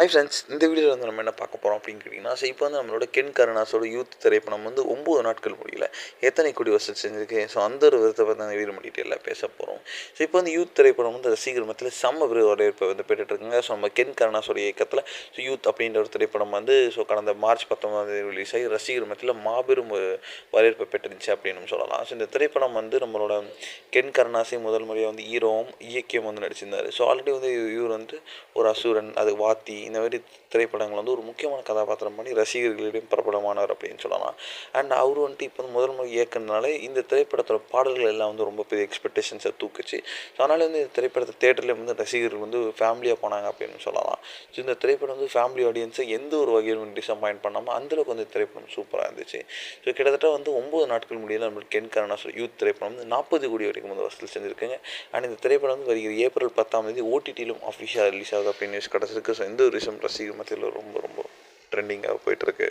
Hi friends, இந்த வீடியோவில் வந்து நம்ம என்ன பார்க்க போகிறோம் அப்படின்னு கேட்டிங்கன்னா, ஸோ இப்போ வந்து நம்மளோட கென் கருணாஸோட யூத் திரைப்படம் வந்து 9 நாட்கள் முடியல, எத்தனை கோடி வசூல் செஞ்சிருக்கு. ஸோ அந்த ஒரு விதத்தை பற்றி அந்த வீடியோ டீட்டெயிலாக பேச போகிறோம். ஸோ இப்போ வந்து யூத் திரைப்படம் வந்து ரசிகர் மத்தியில் செம்ம வரவேற்பை வந்து பெற்றுட்ருக்குங்க. ஸோ நம்ம கென் கருணாஸோட இயக்கத்தில் ஸோ யூத் அப்படின்ற ஒரு திரைப்படம் வந்து ஸோ கடந்த மார்ச் 19 ரிலீஸ் ஆகி ரசிகர் மத்தியில் மாபெரும் வரவேற்பை பெற்றுருந்துச்சு அப்படின்னு சொல்லலாம். ஸோ இந்த திரைப்படம் வந்து நம்மளோட கென் கருணாஸை முதல் முறையாக வந்து ஹீரோவும் இயக்கியும் வந்து நடிச்சிருந்தார். ஸோ ஆல்ரெடி வந்து இவர் வந்து ஒரு அசுரன், அது வாத்தி, இந்த மாதிரி திரைப்படங்கள் வந்து ஒரு முக்கியமான கதாபாத்திரம் பண்ணி ரசிகர்களிடையே பிரபலமானவர் அப்படின்னு சொல்லலாம். அண்ட் அவர் வந்துட்டு இப்போ வந்து முதல் முறை இயக்குனதுனால இந்த திரைப்படத்தோட பாடல்கள் எல்லாம் வந்து ரொம்ப பெரிய எக்ஸ்பெக்டேஷன்ஸை தூக்குச்சு. ஸோ அதனால் வந்து இந்த திரைப்படத்தை தேட்டரில் வந்து ரசிகர்கள் வந்து ஃபேமிலியாக போனாங்க அப்படின்னு சொல்லலாம். ஸோ இந்த திரைப்படம் வந்து ஃபேமிலி ஆடியன்ஸை எந்த ஒரு வகையிலும் டிசப்பாயின்ட் பண்ணாமல் அந்தளவுக்கு வந்து திரைப்படம் சூப்பராக இருந்துச்சு. ஸோ கிட்டத்தட்ட வந்து 9 நாட்கள் முடியல நம்மளுக்கு கென் கருணாஸ் யூத் திரைப்படம் வந்து 40 கோடி வரைக்கும் வந்து வசூல் செஞ்சுருக்குங்க. அண்ட் இந்த திரைப்படம் வந்து வருகிற ஏப்ரல் 10 ஓடிடியிலும் அஃபிஷியலாக ரிலீஸ் ஆகுது அப்படின்னு நியூஸ் கிடச்சிருக்கு. ஸோ இந்த ஒரு விஷயம் ரசிகர் மத்தியில் ரொம்ப ட்ரெண்டிங்காக போயிட்டுருக்கு.